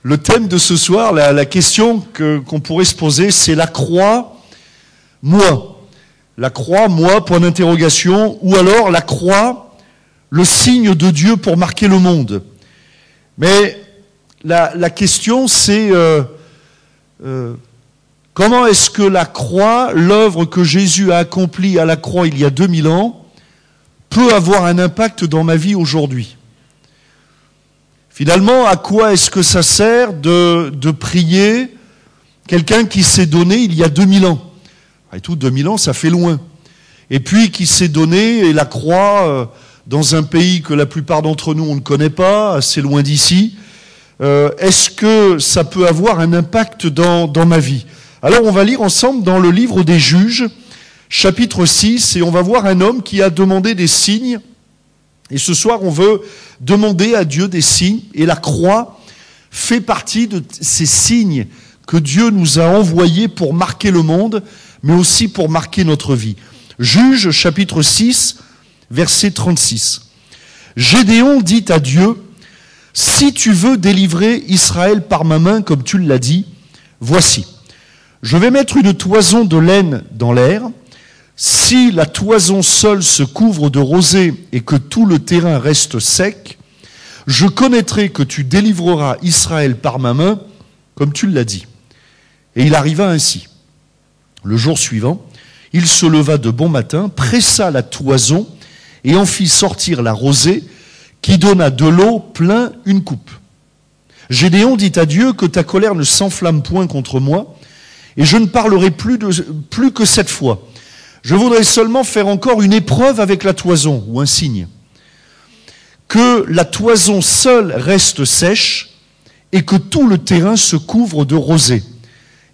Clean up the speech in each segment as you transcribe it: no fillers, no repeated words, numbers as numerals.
Le thème de ce soir, la question qu'on pourrait se poser, c'est la croix, moi. La croix, moi, point d'interrogation, ou alors la croix, le signe de Dieu pour marquer le monde. Mais la question, c'est comment est-ce que la croix, l'œuvre que Jésus a accomplie à la croix il y a 2000 ans, peut avoir un impact dans ma vie aujourd'hui ? Finalement, à quoi est-ce que ça sert de prier quelqu'un qui s'est donné il y a 2000 ans ? Et tout, 2000 ans, ça fait loin. Et puis qui s'est donné, et la croix, dans un pays que la plupart d'entre nous, on ne connaît pas, assez loin d'ici, est-ce que ça peut avoir un impact dans ma vie ? Alors on va lire ensemble dans le livre des Juges, chapitre 6, et on va voir un homme qui a demandé des signes. Et ce soir, on veut demander à Dieu des signes, et la croix fait partie de ces signes que Dieu nous a envoyés pour marquer le monde, mais aussi pour marquer notre vie. Juges, chapitre 6, verset 36. Gédéon dit à Dieu, « Si tu veux délivrer Israël par ma main, comme tu l'as dit, voici, je vais mettre une toison de laine dans l'air. Si la toison seule se couvre de rosée et que tout le terrain reste sec, je connaîtrai que tu délivreras Israël par ma main, comme tu l'as dit. » Et il arriva ainsi. Le jour suivant, il se leva de bon matin, pressa la toison et en fit sortir la rosée, qui donna de l'eau plein une coupe. Gédéon dit à Dieu, « Que ta colère ne s'enflamme point contre moi, et je ne parlerai plus que cette fois. Je voudrais seulement faire encore une épreuve avec la toison, ou un signe. Que la toison seule reste sèche, et que tout le terrain se couvre de rosée. »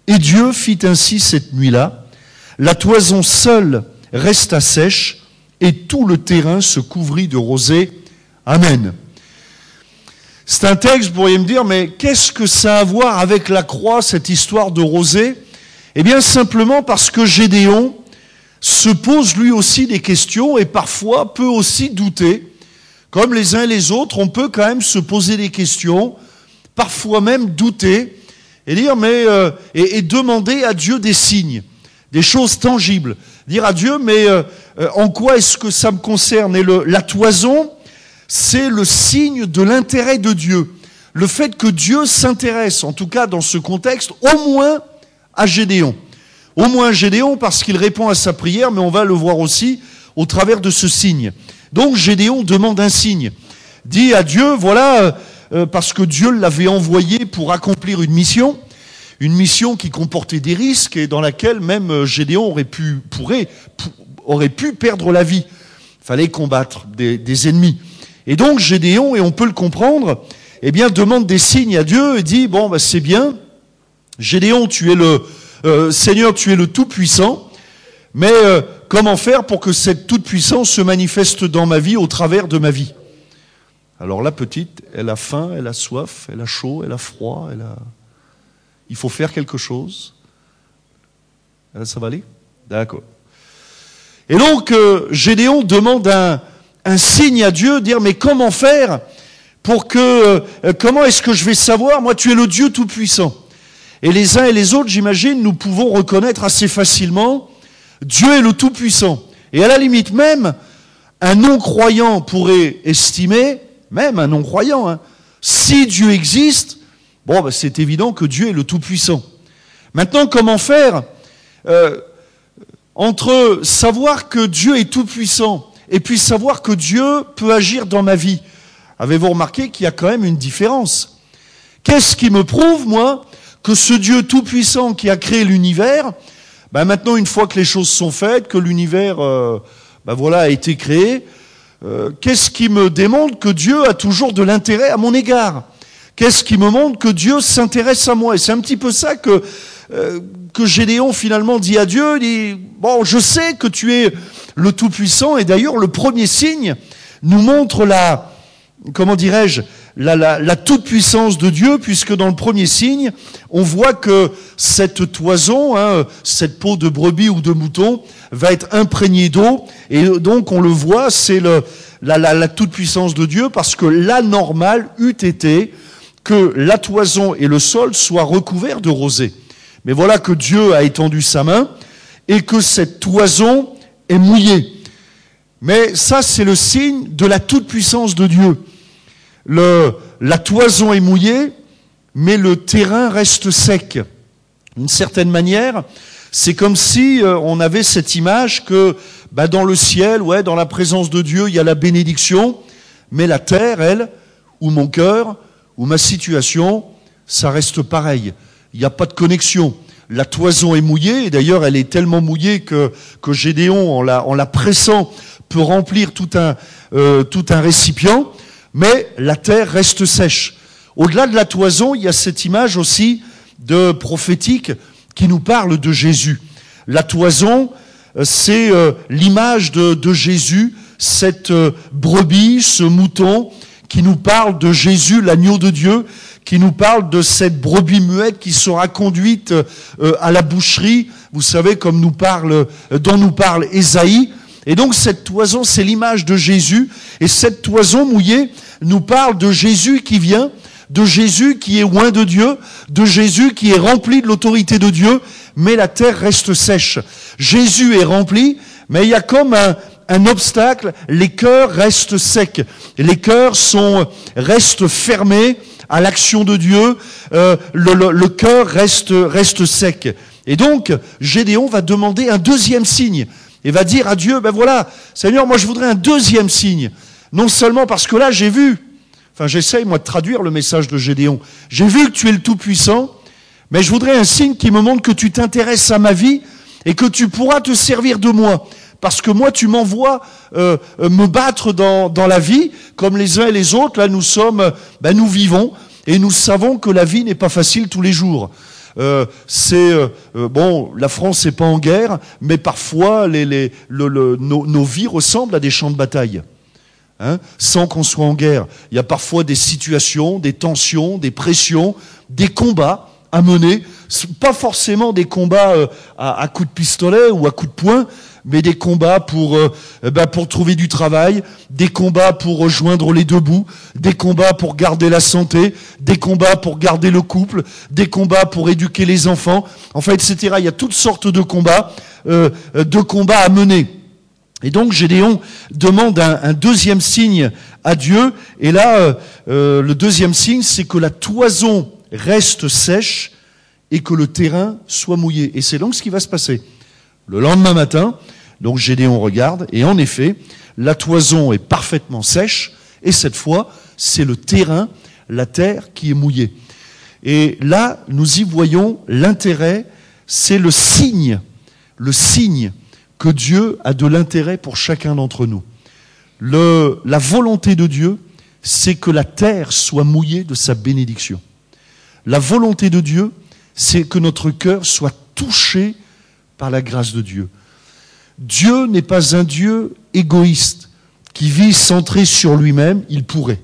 Et Dieu fit ainsi cette nuit-là. La toison seule resta sèche, et tout le terrain se couvrit de rosée. Amen. C'est un texte, vous pourriez me dire, mais qu'est-ce que ça a à voir avec la croix, cette histoire de rosée ? Eh bien, simplement parce que Gédéon se pose lui aussi des questions et parfois peut aussi douter. Comme les uns et les autres, on peut quand même se poser des questions, parfois même douter, et dire et demander à Dieu des signes, des choses tangibles. Dire à Dieu, mais en quoi est-ce que ça me concerne ? Et la toison, c'est le signe de l'intérêt de Dieu. Le fait que Dieu s'intéresse, en tout cas dans ce contexte, au moins à Gédéon. Au moins Gédéon parce qu'il répond à sa prière, mais on va le voir aussi au travers de ce signe. Donc Gédéon demande un signe. Dit à Dieu, voilà, parce que Dieu l'avait envoyé pour accomplir une mission qui comportait des risques et dans laquelle même Gédéon aurait pu perdre la vie. Il fallait combattre des ennemis. Et donc Gédéon, et on peut le comprendre, eh bien demande des signes à Dieu et dit, bon, c'est bien, Gédéon, tu es Seigneur, tu es le Tout-Puissant, mais comment faire pour que cette toute-puissance se manifeste dans ma vie, au travers de ma vie ? Alors la petite, elle a faim, elle a soif, elle a chaud, elle a froid, il faut faire quelque chose. Ça va aller ? D'accord. Et donc Gédéon demande un signe à Dieu, dire mais comment faire pour comment est-ce que je vais savoir ? Moi, tu es le Dieu Tout-Puissant. Et les uns et les autres, j'imagine, nous pouvons reconnaître assez facilement Dieu est le Tout-Puissant. Et à la limite même, un non-croyant pourrait estimer, même un non-croyant, si Dieu existe, c'est évident que Dieu est le Tout-Puissant. Maintenant, comment faire entre savoir que Dieu est Tout-Puissant et puis savoir que Dieu peut agir dans ma vie ? Avez-vous remarqué qu'il y a quand même une différence ? Qu'est-ce qui me prouve, moi, que ce Dieu tout-puissant qui a créé l'univers, maintenant, une fois que les choses sont faites, que l'univers a été créé, qu'est-ce qui me démontre que Dieu a toujours de l'intérêt à mon égard ? Qu'est-ce qui me montre que Dieu s'intéresse à moi ? Et c'est un petit peu ça que Gédéon finalement dit à Dieu, dit, bon, je sais que tu es le Tout-Puissant, et d'ailleurs le premier signe nous montre la toute-puissance de Dieu, puisque dans le premier signe, on voit que cette toison, cette peau de brebis ou de mouton, va être imprégnée d'eau, et donc on le voit, c'est la toute-puissance de Dieu, parce que la normale eût été que la toison et le sol soient recouverts de rosée. Mais voilà que Dieu a étendu sa main et que cette toison est mouillée. Mais ça, c'est le signe de la toute-puissance de Dieu. La toison est mouillée, mais le terrain reste sec. D'une certaine manière, c'est comme si on avait cette image que dans le ciel, dans la présence de Dieu, il y a la bénédiction, mais la terre, elle, ou mon cœur, ou ma situation, ça reste pareil. Il n'y a pas de connexion. La toison est mouillée, et d'ailleurs elle est tellement mouillée que Gédéon, en la pressant, peut remplir tout un récipient, mais la terre reste sèche. Au-delà de la toison, il y a cette image aussi de prophétique qui nous parle de Jésus. La toison, c'est l'image de Jésus, cette brebis, ce mouton, qui nous parle de Jésus, l'agneau de Dieu, qui nous parle de cette brebis muette qui sera conduite à la boucherie, vous savez, dont nous parle Ésaïe. Et donc cette toison, c'est l'image de Jésus, et cette toison mouillée nous parle de Jésus qui vient, de Jésus qui est loin de Dieu, de Jésus qui est rempli de l'autorité de Dieu, mais la terre reste sèche. Jésus est rempli, mais il y a comme un obstacle, les cœurs restent secs, les cœurs restent fermés à l'action de Dieu, le cœur reste sec. Et donc, Gédéon va demander un deuxième signe, et va dire à Dieu, voilà, Seigneur, moi je voudrais un deuxième signe, non seulement parce que là j'essaye moi de traduire le message de Gédéon, j'ai vu que tu es le Tout-Puissant, mais je voudrais un signe qui me montre que tu t'intéresses à ma vie, et que tu pourras te servir de moi. Parce que moi, tu m'envoies me battre dans la vie, comme les uns et les autres. Là, nous vivons, et nous savons que la vie n'est pas facile tous les jours. La France n'est pas en guerre, mais parfois nos vies ressemblent à des champs de bataille. Sans qu'on soit en guerre. Il y a parfois des situations, des tensions, des pressions, des combats à mener. Pas forcément des combats à coups de pistolet ou à coups de poing, mais des combats pour trouver du travail, des combats pour rejoindre les deux bouts, des combats pour garder la santé, des combats pour garder le couple, des combats pour éduquer les enfants, enfin, etc. Il y a toutes sortes de combats à mener. Et donc Gédéon demande un deuxième signe à Dieu, et là, le deuxième signe, c'est que la toison reste sèche et que le terrain soit mouillé. Et c'est donc ce qui va se passer. Le lendemain matin, donc Gédéon regarde, et en effet, la toison est parfaitement sèche, et cette fois, c'est le terrain, la terre qui est mouillée. Et là, nous y voyons l'intérêt, c'est le signe que Dieu a de l'intérêt pour chacun d'entre nous. La volonté de Dieu, c'est que la terre soit mouillée de sa bénédiction. La volonté de Dieu, c'est que notre cœur soit touché par la grâce de Dieu. Dieu n'est pas un Dieu égoïste qui vit centré sur lui-même. Il pourrait.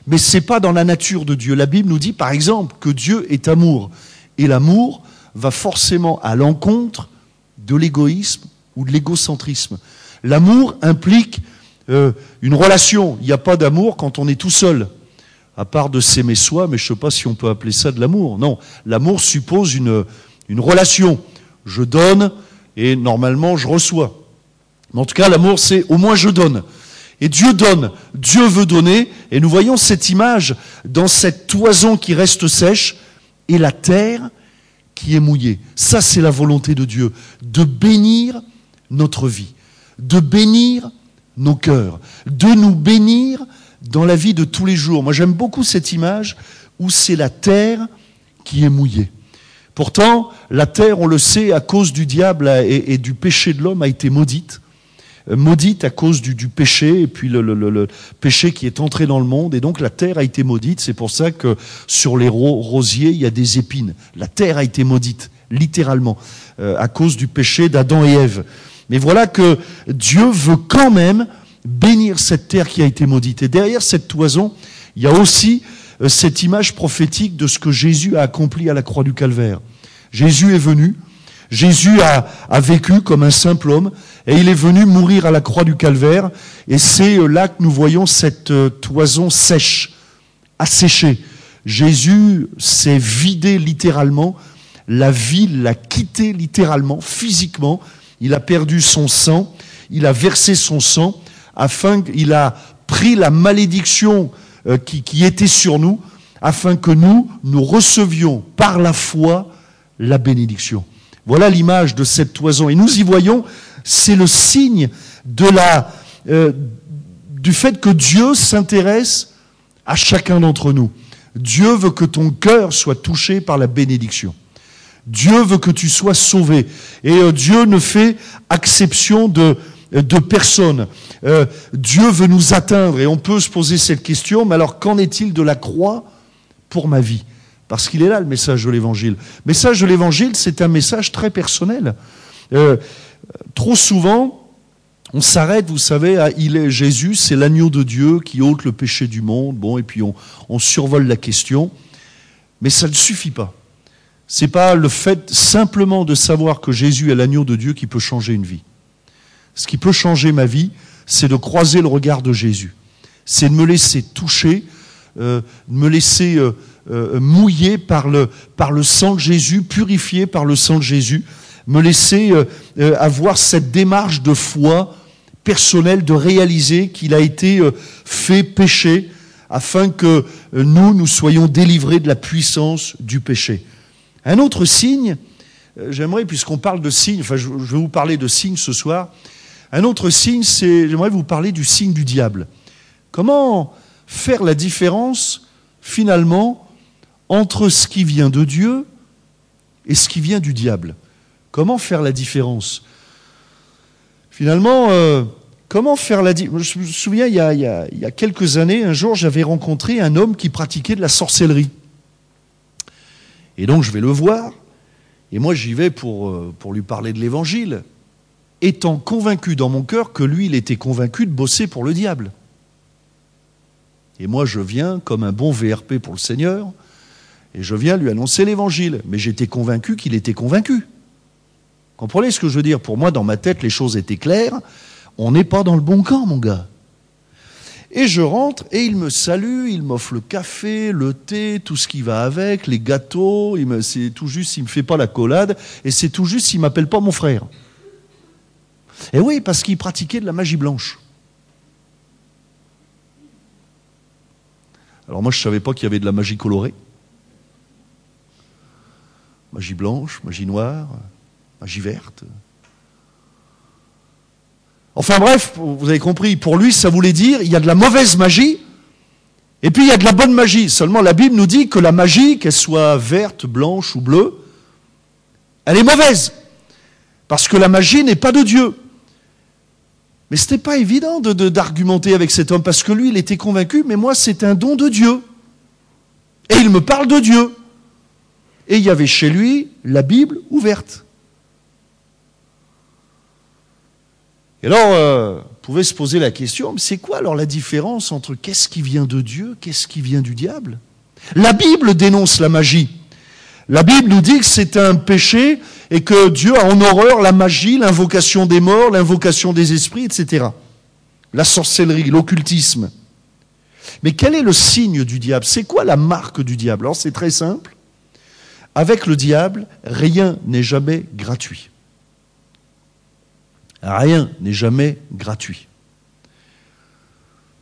Mais ce n'est pas dans la nature de Dieu. La Bible nous dit, par exemple, que Dieu est amour. Et l'amour va forcément à l'encontre de l'égoïsme ou de l'égocentrisme. L'amour implique une relation. Il n'y a pas d'amour quand on est tout seul, à part de s'aimer soi, mais je ne sais pas si on peut appeler ça de l'amour. Non, l'amour suppose une relation. Je donne et normalement je reçois. Mais en tout cas, l'amour, c'est au moins je donne. Et Dieu donne, Dieu veut donner, et nous voyons cette image dans cette toison qui reste sèche et la terre qui est mouillée. Ça, c'est la volonté de Dieu, de bénir notre vie, de bénir nos cœurs, de nous bénir dans la vie de tous les jours. Moi, j'aime beaucoup cette image où c'est la terre qui est mouillée. Pourtant, la terre, on le sait, à cause du diable et du péché de l'homme, a été maudite. Maudite à cause du péché, et puis le péché qui est entré dans le monde, et donc la terre a été maudite. C'est pour ça que sur les rosiers, il y a des épines. La terre a été maudite, littéralement, à cause du péché d'Adam et Ève. Mais voilà que Dieu veut quand même bénir cette terre qui a été maudite. Et derrière cette toison, il y a aussi cette image prophétique de ce que Jésus a accompli à la croix du Calvaire. Jésus est venu, Jésus a vécu comme un simple homme, et il est venu mourir à la croix du Calvaire, et c'est là que nous voyons cette toison sèche, asséché. Jésus s'est vidé littéralement, la vie l'a quitté littéralement, physiquement. Il a perdu son sang, il a versé son sang, il a pris la malédiction qui était sur nous, afin que nous recevions par la foi la bénédiction. Voilà l'image de cette toison. Et nous y voyons, c'est le signe du fait que Dieu s'intéresse à chacun d'entre nous. Dieu veut que ton cœur soit touché par la bénédiction. Dieu veut que tu sois sauvé. Et Dieu ne fait exception de personne. Dieu veut nous atteindre. Et on peut se poser cette question, mais alors qu'en est-il de la croix pour ma vie? Parce qu'il est là le message de l'Évangile. Le message de l'Évangile, c'est un message très personnel. Trop souvent, on s'arrête, vous savez, Jésus, c'est l'agneau de Dieu qui ôte le péché du monde. Bon, et puis on survole la question. Mais ça ne suffit pas. C'est pas le fait simplement de savoir que Jésus est l'agneau de Dieu qui peut changer une vie. Ce qui peut changer ma vie, c'est de croiser le regard de Jésus. C'est de me laisser toucher, de me laisser mouiller par le sang de Jésus, purifié par le sang de Jésus, me laisser avoir cette démarche de foi personnelle, de réaliser qu'il a été fait péché, afin que nous soyons délivrés de la puissance du péché. Un autre signe, j'aimerais, puisqu'on parle de signes, enfin je vais vous parler de signes ce soir, un autre signe, j'aimerais vous parler du signe du diable. Comment faire la différence, finalement, entre ce qui vient de Dieu et ce qui vient du diable? Comment faire la différence? Finalement, comment faire la différence? Je me souviens, il y a quelques années, un jour, j'avais rencontré un homme qui pratiquait de la sorcellerie. Et donc, je vais le voir, et moi, j'y vais pour lui parler de l'Évangile, étant convaincu dans mon cœur que lui, il était convaincu de bosser pour le diable. Et moi, je viens comme un bon VRP pour le Seigneur, et je viens lui annoncer l'Évangile. Mais j'étais convaincu qu'il était convaincu. Comprenez ce que je veux dire? Pour moi, dans ma tête, les choses étaient claires. On n'est pas dans le bon camp, mon gars. Et je rentre, et il me salue, il m'offre le café, le thé, tout ce qui va avec, les gâteaux, c'est tout juste, il ne me fait pas l'accolade, et c'est tout juste, il ne m'appelle pas mon frère. Et oui, parce qu'il pratiquait de la magie blanche. Alors moi, je ne savais pas qu'il y avait de la magie colorée. Magie blanche, magie noire, magie verte. Enfin bref, vous avez compris, pour lui, ça voulait dire, il y a de la mauvaise magie, et puis il y a de la bonne magie. Seulement, la Bible nous dit que la magie, qu'elle soit verte, blanche ou bleue, elle est mauvaise. Parce que la magie n'est pas de Dieu. Mais ce n'était pas évident d'argumenter avec cet homme, parce que lui, il était convaincu, mais moi, c'est un don de Dieu. Et il me parle de Dieu. Et il y avait chez lui la Bible ouverte. Et alors, vous pouvez se poser la question, mais c'est quoi alors la différence entre qu'est-ce qui vient de Dieu, qu'est-ce qui vient du diable? La Bible dénonce la magie. La Bible nous dit que c'est un péché et que Dieu a en horreur la magie, l'invocation des morts, l'invocation des esprits, etc. La sorcellerie, l'occultisme. Mais quel est le signe du diable? C'est quoi la marque du diable? Alors c'est très simple. Avec le diable, rien n'est jamais gratuit. Rien n'est jamais gratuit.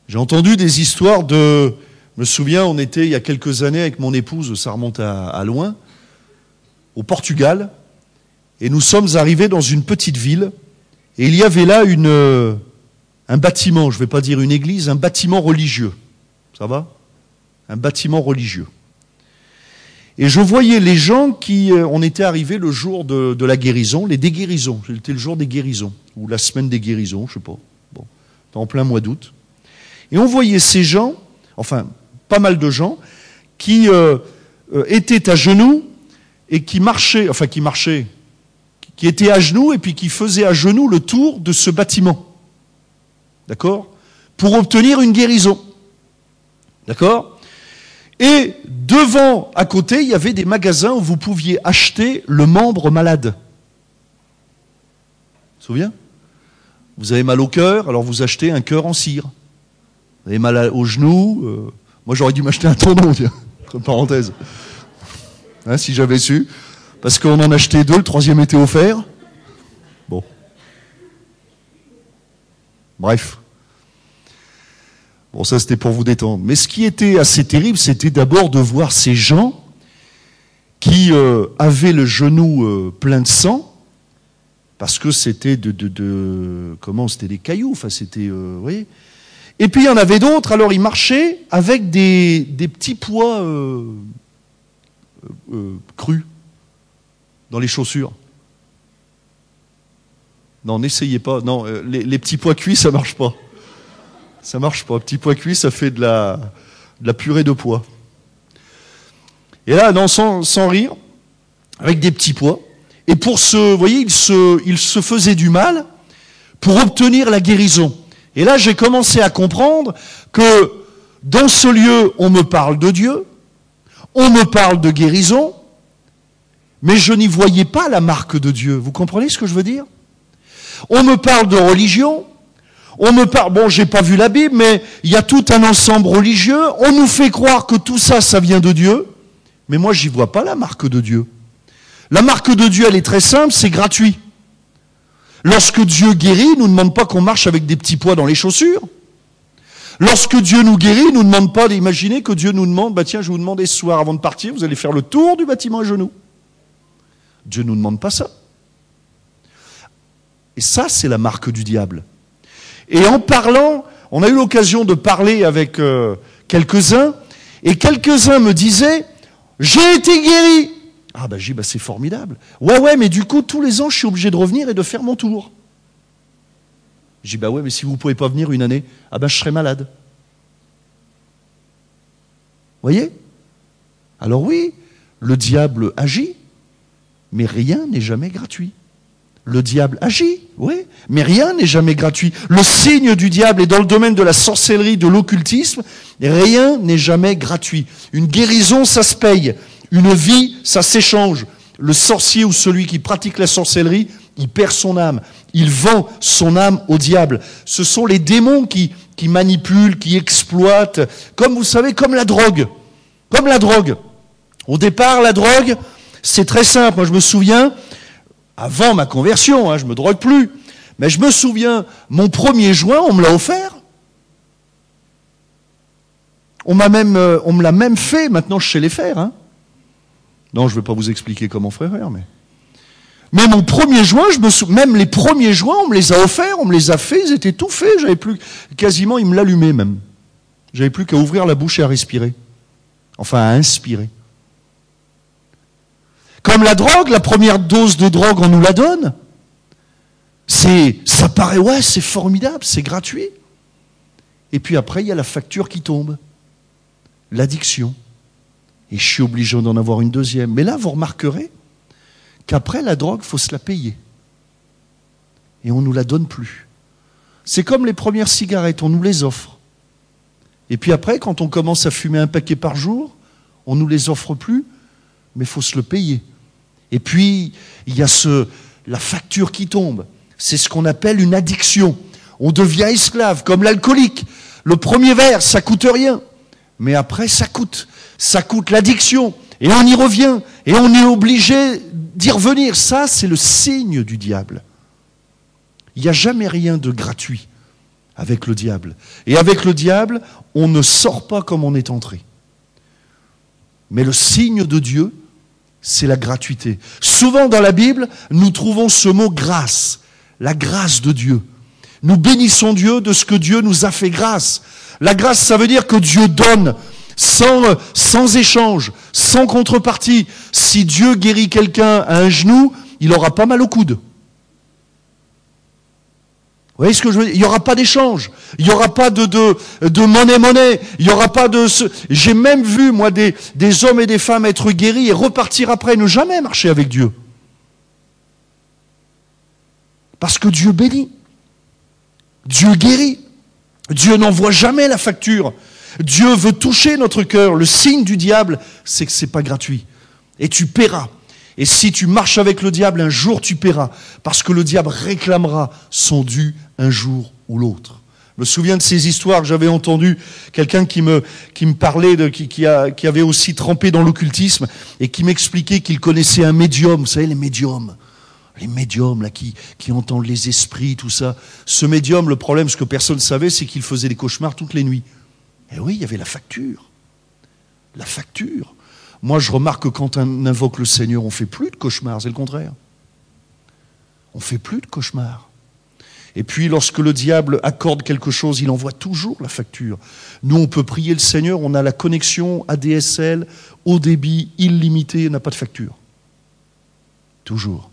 J'ai entendu des histoires je me souviens, on était il y a quelques années avec mon épouse, ça remonte à loin, au Portugal, et nous sommes arrivés dans une petite ville, et il y avait là un bâtiment, je ne vais pas dire une église, un bâtiment religieux. Ça va? Un bâtiment religieux. Et je voyais les gens on était arrivés le jour de la guérison, les déguérisons. C'était le jour des guérisons, ou la semaine des guérisons, je ne sais pas. Bon, c'était en plein mois d'août. Et on voyait ces gens, enfin, pas mal de gens, qui étaient à genoux et qui étaient à genoux et puis qui faisaient à genoux le tour de ce bâtiment. D'accord? Pour obtenir une guérison. D'accord? Et devant, à côté, il y avait des magasins où vous pouviez acheter le membre malade. Vous vous souvenez? Vous avez mal au cœur, alors vous achetez un cœur en cire. Vous avez mal au genou, Moi, j'aurais dû m'acheter un tonneau, tiens, entre parenthèses. Hein, si j'avais su. Parce qu'on en achetait 2, le 3e était offert. Bon. Bref. Bon, ça, c'était pour vous détendre. Mais ce qui était assez terrible, c'était d'abord de voir ces gens qui avaient le genou plein de sang, parce que c'était c'était des cailloux, enfin, c'était, vous voyez. Et puis, il y en avait d'autres, alors ils marchaient avec des petits pois crus dans les chaussures. Non, n'essayez pas. Non, les petits pois cuits, ça marche pas. Ça marche pas. Petit pois cuit, ça fait de la purée de pois. Et là, non, sans rire, avec des petits pois. Et vous voyez, il se faisait du mal pour obtenir la guérison. Et là, j'ai commencé à comprendre que dans ce lieu, on me parle de Dieu, on me parle de guérison, mais je n'y voyais pas la marque de Dieu. Vous comprenez ce que je veux dire? On me parle de religion, on me parle, bon, j'ai pas vu la Bible, mais il y a tout un ensemble religieux, on nous fait croire que tout ça, ça vient de Dieu, mais moi, j'y vois pas la marque de Dieu. La marque de Dieu, elle est très simple, c'est gratuit. Lorsque Dieu guérit, il ne nous demande pas qu'on marche avec des petits pois dans les chaussures. Lorsque Dieu nous guérit, il ne nous demande pas d'imaginer que Dieu nous demande, bah tiens, je vais vous demander ce soir, avant de partir, vous allez faire le tour du bâtiment à genoux. Dieu ne nous demande pas ça. Et ça, c'est la marque du diable. Et en parlant, on a eu l'occasion de parler avec quelques-uns, et quelques-uns me disaient, j'ai été guéri. Ah ben j'ai dit, c'est formidable. Ouais, mais du coup, tous les ans, je suis obligé de revenir et de faire mon tour. J'ai dit, ouais, mais si vous ne pouvez pas venir une année, je serai malade. Voyez? Alors oui, le diable agit, mais rien n'est jamais gratuit. Le diable agit, oui, mais rien n'est jamais gratuit. Le signe du diable est dans le domaine de la sorcellerie, de l'occultisme, rien n'est jamais gratuit. Une guérison, ça se paye. Une vie, ça s'échange. Le sorcier ou celui qui pratique la sorcellerie, il perd son âme. Il vend son âme au diable. Ce sont les démons qui manipulent, qui exploitent, comme vous savez, comme la drogue. Comme la drogue. Au départ, la drogue, c'est très simple. Moi, je me souviens, avant ma conversion, je ne me drogue plus, mais je me souviens, mon premier joint, on me l'a offert. On me l'a même fait, maintenant je sais les faire. Non, je ne vais pas vous expliquer comment faire, mais mon premier joint, même les premiers joints, on me les a offerts, on me les a faits, ils étaient tout faits, j'avais plus, quasiment, ils me l'allumaient même. J'avais plus qu'à ouvrir la bouche et à respirer. Enfin, à inspirer. Comme la drogue, la première dose de drogue, on nous la donne. Ça paraît, c'est formidable, c'est gratuit. Et puis après, il y a la facture qui tombe. L'addiction. Et je suis obligé d'en avoir une deuxième. Mais là, vous remarquerez qu'après la drogue, il faut se la payer. Et on ne nous la donne plus. C'est comme les premières cigarettes, on nous les offre. Et puis après, quand on commence à fumer un paquet par jour, on ne nous les offre plus, mais il faut se le payer. Et puis, il y a la facture qui tombe. C'est ce qu'on appelle une addiction. On devient esclave, comme l'alcoolique. Le premier verre, ça coûte rien. Mais après, ça coûte. Ça coûte l'addiction. Et on y revient. Et on est obligé d'y revenir. Ça, c'est le signe du diable. Il n'y a jamais rien de gratuit avec le diable. Et avec le diable, on ne sort pas comme on est entré. Mais le signe de Dieu, c'est la gratuité. Souvent dans la Bible, nous trouvons ce mot grâce. La grâce de Dieu. Nous bénissons Dieu de ce que Dieu nous a fait grâce. La grâce, ça veut dire que Dieu donne sans échange, sans contrepartie. Si Dieu guérit quelqu'un à un genou, il aura pas mal au coude. Vous voyez ce que je veux dire? Il n'y aura pas d'échange. Il n'y aura pas de monnaie. Il n'y aura pas de... J'ai même vu, moi, des hommes et des femmes être guéris et repartir après, ne jamais marcher avec Dieu. Parce que Dieu bénit. Dieu guérit. Dieu n'envoie jamais la facture. Dieu veut toucher notre cœur. Le signe du diable, c'est que ce n'est pas gratuit. Et tu paieras. Et si tu marches avec le diable, un jour tu paieras. Parce que le diable réclamera son dû un jour ou l'autre. Je me souviens de ces histoires que j'avais entendues, quelqu'un qui me parlait, qui avait aussi trempé dans l'occultisme, et qui m'expliquait qu'il connaissait un médium, vous savez, les médiums là, qui entendent les esprits, tout ça. Ce médium, le problème, ce que personne ne savait, c'est qu'il faisait des cauchemars toutes les nuits. Et oui, il y avait la facture. La facture. Moi, je remarque que quand on invoque le Seigneur, on ne fait plus de cauchemars, c'est le contraire. On ne fait plus de cauchemars. Et puis, lorsque le diable accorde quelque chose, il envoie toujours la facture. Nous, on peut prier le Seigneur, on a la connexion ADSL, haut débit, illimité, on n'a pas de facture. Toujours.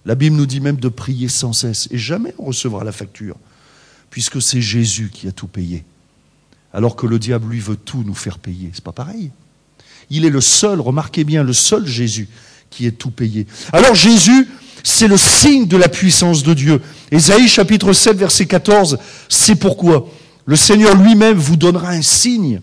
La Bible nous dit même de prier sans cesse. Et jamais on recevra la facture, puisque c'est Jésus qui a tout payé. Alors que le diable, lui, veut tout nous faire payer. C'est pas pareil. Il est le seul, remarquez bien, le seul Jésus qui est tout payé. Alors Jésus, c'est le signe de la puissance de Dieu. Ésaïe chapitre 7, verset 14, c'est pourquoi le Seigneur lui-même vous donnera un signe.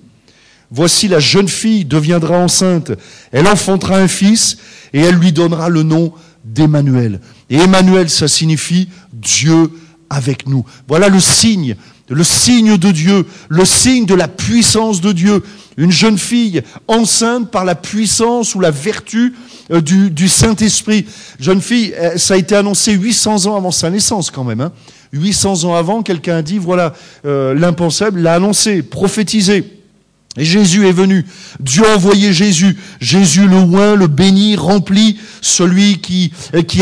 Voici la jeune fille deviendra enceinte, elle enfantera un fils et elle lui donnera le nom d'Emmanuel. Et Emmanuel, ça signifie Dieu avec nous. Voilà le signe de Dieu, le signe de la puissance de Dieu. Une jeune fille enceinte par la puissance ou la vertu du Saint-Esprit. Jeune fille, ça a été annoncé 800 ans avant sa naissance quand même. 800 ans avant, quelqu'un a dit, voilà, l'impensable l'a annoncé, prophétisé. Et Jésus est venu. Dieu a envoyé Jésus. Jésus le oint, le béni, rempli, celui qui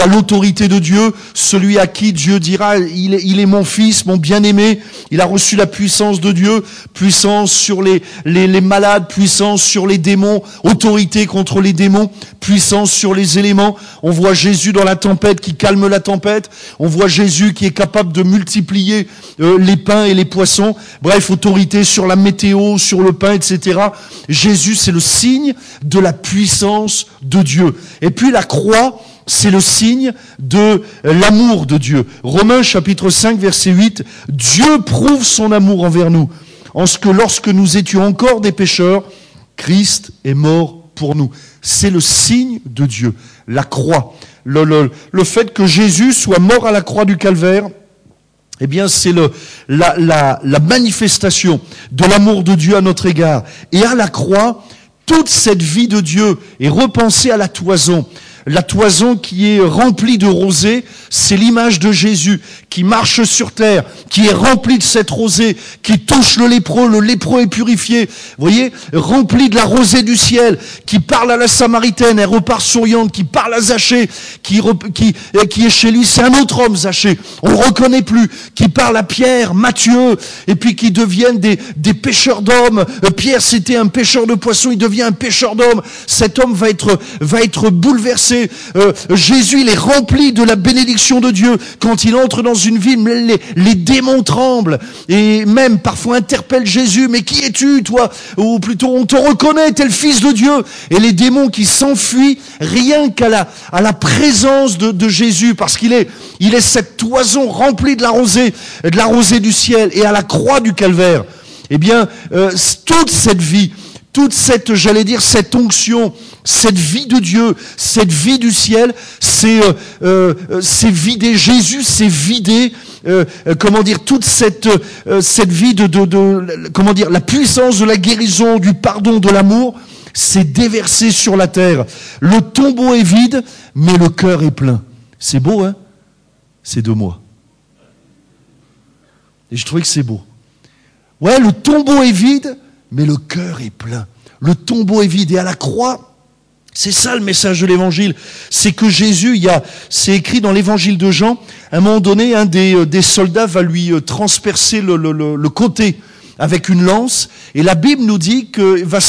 a l'autorité de Dieu, celui à qui Dieu dira, il est mon fils, mon bien-aimé. Il a reçu la puissance de Dieu, puissance sur les malades, puissance sur les démons, autorité contre les démons, puissance sur les éléments. On voit Jésus dans la tempête qui calme la tempête. On voit Jésus qui est capable de multiplier les pains et les poissons. Bref, autorité sur la météo, sur le pain, etc. Jésus, c'est le signe de la puissance de Dieu. Et puis la croix, c'est le signe de l'amour de Dieu. Romains chapitre 5, verset 8, Dieu prouve son amour envers nous, en ce que lorsque nous étions encore des pécheurs, Christ est mort pour nous. C'est le signe de Dieu, la croix. Le fait que Jésus soit mort à la croix du Calvaire, eh bien, c'est la manifestation de l'amour de Dieu à notre égard. Et à la croix, toute cette vie de Dieu est repensée à la toison. La toison qui est remplie de rosée, c'est l'image de Jésus qui marche sur terre, qui est rempli de cette rosée, qui touche le lépreux est purifié, vous voyez, rempli de la rosée du ciel, qui parle à la Samaritaine, elle repart souriante, qui parle à Zachée, qui est chez lui, c'est un autre homme Zachée, on le reconnaît plus, qui parle à Pierre, Matthieu, et puis qui deviennent des pêcheurs d'hommes. Pierre, c'était un pêcheur de poissons, il devient un pêcheur d'hommes. Cet homme va être bouleversé. Jésus, il est rempli de la bénédiction de Dieu. Quand il entre dans une ville, les démons tremblent et même parfois interpellent Jésus. Mais qui es-tu, toi? Ou plutôt, on te reconnaît, t'es le Fils de Dieu. Et les démons qui s'enfuient rien qu'à la présence de Jésus, parce qu'il est cette toison remplie de la rosée du ciel. Et à la croix du Calvaire, eh bien, toute cette vie, toute cette, cette onction, cette vie de Dieu, cette vie du ciel, c'est vidé. Jésus s'est vidé, toute cette vie de la puissance de la guérison, du pardon, de l'amour, s'est déversée sur la terre. Le tombeau est vide, mais le cœur est plein. C'est beau, hein? C'est de moi. Et je trouvais que c'est beau. Ouais, le tombeau est vide, mais le cœur est plein. Le tombeau est vide. Et à la croix, c'est ça le message de l'évangile. C'est que Jésus, c'est écrit dans l'évangile de Jean, à un moment donné, un des soldats va lui transpercer le côté avec une lance. Et la Bible nous dit que va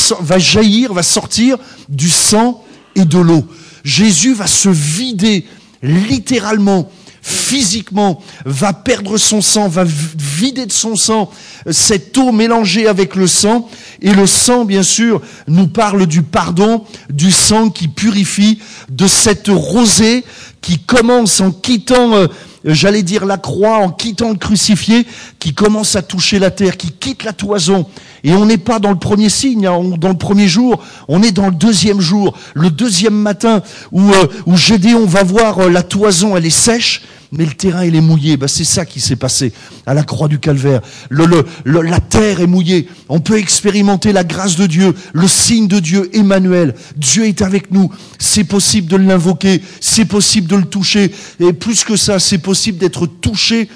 sortir du sang et de l'eau. Jésus va se vider littéralement, physiquement, va perdre son sang, va vider de son sang cette eau mélangée avec le sang. Et le sang, bien sûr, nous parle du pardon, du sang qui purifie, de cette rosée qui commence en quittant, la croix, en quittant le crucifié, qui commence à toucher la terre, qui quitte la toison. Et on n'est pas dans le premier signe, dans le premier jour, on est dans le deuxième jour, le deuxième matin, où Gédéon va voir la toison, elle est sèche, mais le terrain il est mouillé. Ben, c'est ça qui s'est passé à la croix du Calvaire. La terre est mouillée. On peut expérimenter la grâce de Dieu, le signe de Dieu, Emmanuel. Dieu est avec nous. C'est possible de l'invoquer, c'est possible de le toucher. Et plus que ça, c'est possible d'être touché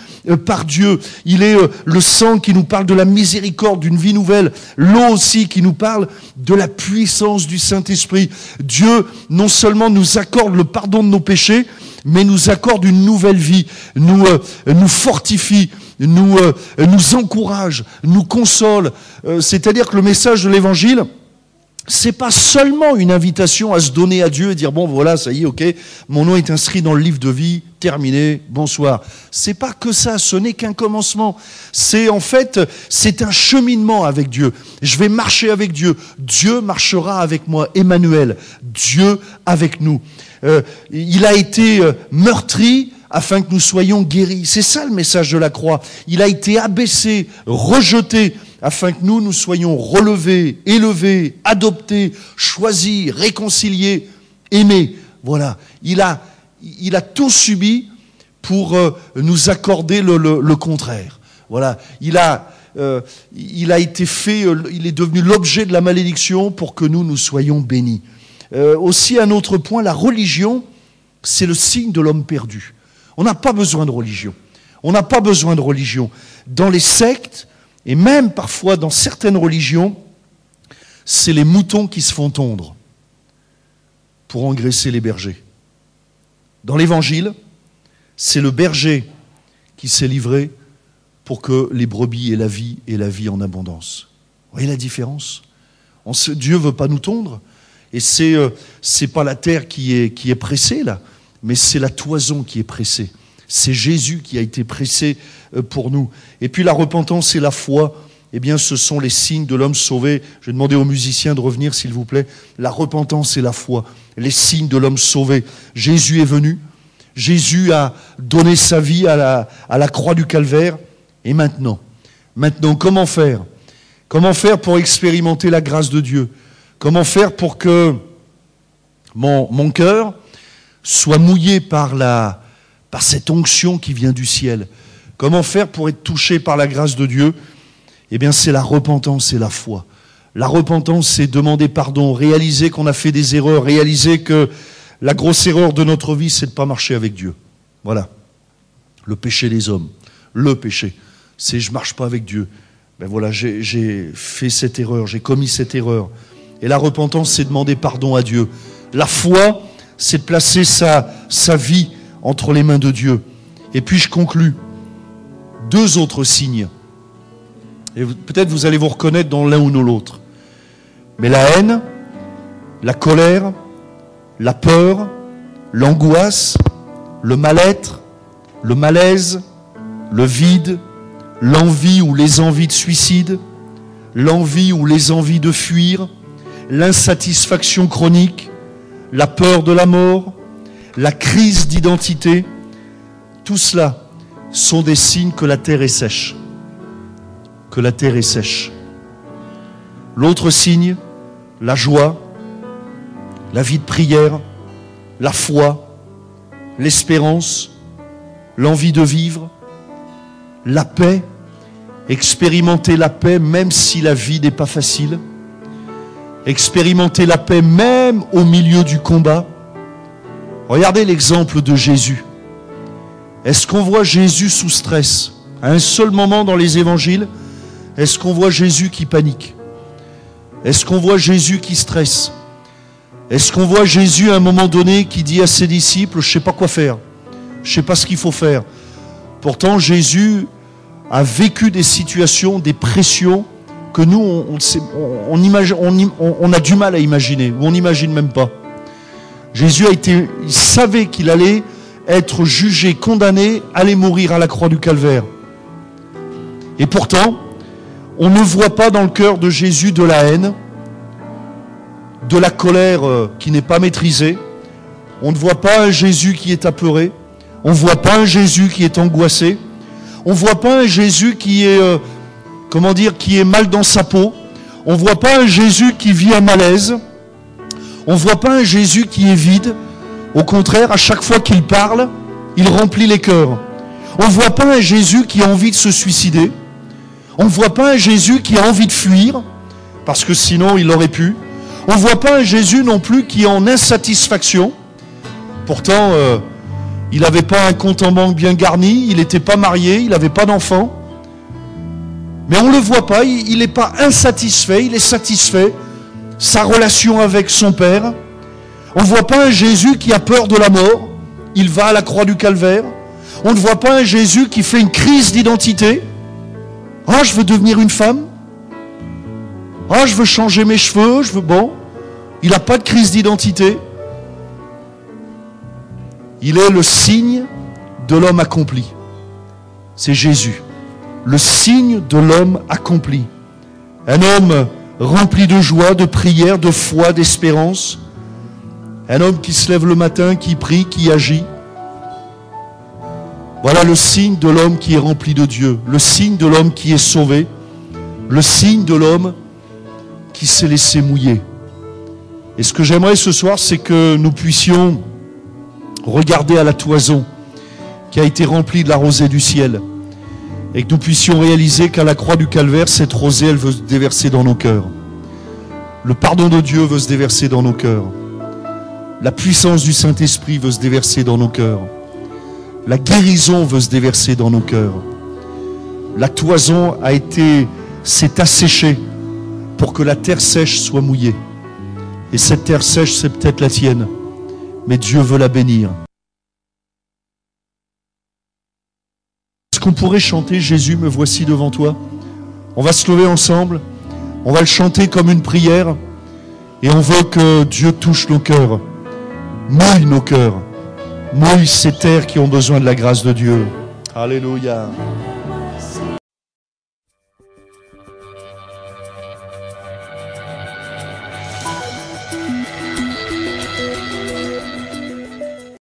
par Dieu. Il est le sang qui nous parle de la miséricorde, d'une vie nouvelle. L'eau aussi qui nous parle de la puissance du Saint-Esprit. Dieu non seulement nous accorde le pardon de nos péchés, mais nous accorde une nouvelle vie, nous fortifie, nous encourage, nous console. C'est-à-dire que le message de l'Évangile, c'est pas seulement une invitation à se donner à Dieu et dire bon voilà, ça y est, ok, mon nom est inscrit dans le livre de vie, terminé, bonsoir. C'est pas que ça, ce n'est qu'un commencement. C'est un cheminement avec Dieu. Je vais marcher avec Dieu. Dieu marchera avec moi. Emmanuel, Dieu avec nous. Il a été meurtri afin que nous soyons guéris. C'est ça le message de la croix. Il a été abaissé, rejeté, afin que nous soyons relevés, élevés, adoptés, choisis, réconciliés, aimés. Voilà. Il a tout subi pour nous accorder le contraire. Voilà. Il a été fait, il est devenu l'objet de la malédiction pour que nous soyons bénis. Aussi un autre point, la religion, c'est le signe de l'homme perdu. On n'a pas besoin de religion. On n'a pas besoin de religion. Dans les sectes, et même parfois dans certaines religions, c'est les moutons qui se font tondre pour engraisser les bergers. Dans l'Évangile, c'est le berger qui s'est livré pour que les brebis aient la vie en abondance. Vous voyez la différence ? Dieu ne veut pas nous tondre, et c'est pas la terre qui est pressée là, mais c'est la toison qui est pressée. C'est Jésus qui a été pressé pour nous. Et puis la repentance et la foi, eh bien ce sont les signes de l'homme sauvé. Je vais demander aux musiciens de revenir s'il vous plaît. La repentance et la foi, les signes de l'homme sauvé. Jésus est venu, Jésus a donné sa vie à la croix du Calvaire. Et maintenant, comment faire ? Comment faire pour expérimenter la grâce de Dieu ? Comment faire pour que mon cœur soit mouillé par cette onction qui vient du ciel? Comment faire pour être touché par la grâce de Dieu? Eh bien, c'est la repentance et la foi. La repentance, c'est demander pardon, réaliser qu'on a fait des erreurs, réaliser que la grosse erreur de notre vie, c'est de ne pas marcher avec Dieu. Voilà. Le péché des hommes. Le péché. C'est je ne marche pas avec Dieu. Ben voilà, j'ai fait cette erreur, j'ai commis cette erreur. Et la repentance, c'est demander pardon à Dieu. La foi, c'est de placer sa vie entre les mains de Dieu. Et puis je conclus. 2 autres signes. Et peut-être vous allez vous reconnaître dans l'un ou dans l'autre. Mais la haine, la colère, la peur, l'angoisse, le mal-être, le malaise, le vide, l'envie ou les envies de suicide, l'envie ou les envies de fuir, l'insatisfaction chronique, la peur de la mort, la crise d'identité, tout cela sont des signes que la terre est sèche. Que la terre est sèche. L'autre signe, la joie, la vie de prière, la foi, l'espérance, l'envie de vivre, la paix, expérimenter la paix même si la vie n'est pas facile, expérimenter la paix même au milieu du combat. Regardez l'exemple de Jésus. Est-ce qu'on voit Jésus sous stress? À un seul moment dans les évangiles, est-ce qu'on voit Jésus qui panique? Est-ce qu'on voit Jésus qui stresse? Est-ce qu'on voit Jésus à un moment donné qui dit à ses disciples, je ne sais pas quoi faire, je ne sais pas ce qu'il faut faire? Pourtant Jésus a vécu des situations, des pressions que nous, on a du mal à imaginer, ou on n'imagine même pas. Jésus il savait qu'il allait être jugé, condamné, aller mourir à la croix du Calvaire. Et pourtant, on ne voit pas dans le cœur de Jésus de la haine, de la colère qui n'est pas maîtrisée. On ne voit pas un Jésus qui est apeuré. On ne voit pas un Jésus qui est angoissé. On ne voit pas un Jésus qui est, qui est mal dans sa peau. On ne voit pas un Jésus qui vit un malaise. On ne voit pas un Jésus qui est vide. Au contraire, à chaque fois qu'il parle, il remplit les cœurs. On ne voit pas un Jésus qui a envie de se suicider. On ne voit pas un Jésus qui a envie de fuir, parce que sinon il aurait pu. On ne voit pas un Jésus non plus qui est en insatisfaction. Pourtant, il n'avait pas un compte en banque bien garni, il n'était pas marié, il n'avait pas d'enfant. Mais on ne le voit pas, il n'est pas insatisfait, il est satisfait. Sa relation avec son Père. On ne voit pas un Jésus qui a peur de la mort, il va à la croix du Calvaire. On ne voit pas un Jésus qui fait une crise d'identité. Ah, je veux devenir une femme. Ah, je veux changer mes cheveux, Bon, il n'a pas de crise d'identité. Il est le signe de l'homme accompli. C'est Jésus, le signe de l'homme accompli. Un homme rempli de joie, de prière, de foi, d'espérance. Un homme qui se lève le matin, qui prie, qui agit. Voilà le signe de l'homme qui est rempli de Dieu, le signe de l'homme qui est sauvé, le signe de l'homme qui s'est laissé mouiller. Et ce que j'aimerais ce soir, c'est que nous puissions regarder à la toison qui a été remplie de la rosée du ciel et que nous puissions réaliser qu'à la croix du Calvaire, cette rosée, elle veut se déverser dans nos cœurs. Le pardon de Dieu veut se déverser dans nos cœurs. La puissance du Saint-Esprit veut se déverser dans nos cœurs. La guérison veut se déverser dans nos cœurs. La toison s'est asséchée pour que la terre sèche soit mouillée. Et cette terre sèche, c'est peut-être la tienne. Mais Dieu veut la bénir. Est-ce qu'on pourrait chanter « Jésus, me voici devant toi » ? On va se lever ensemble. On va le chanter comme une prière. Et on veut que Dieu touche nos cœurs. Mouille nos cœurs. Mouille ces terres qui ont besoin de la grâce de Dieu. Alléluia.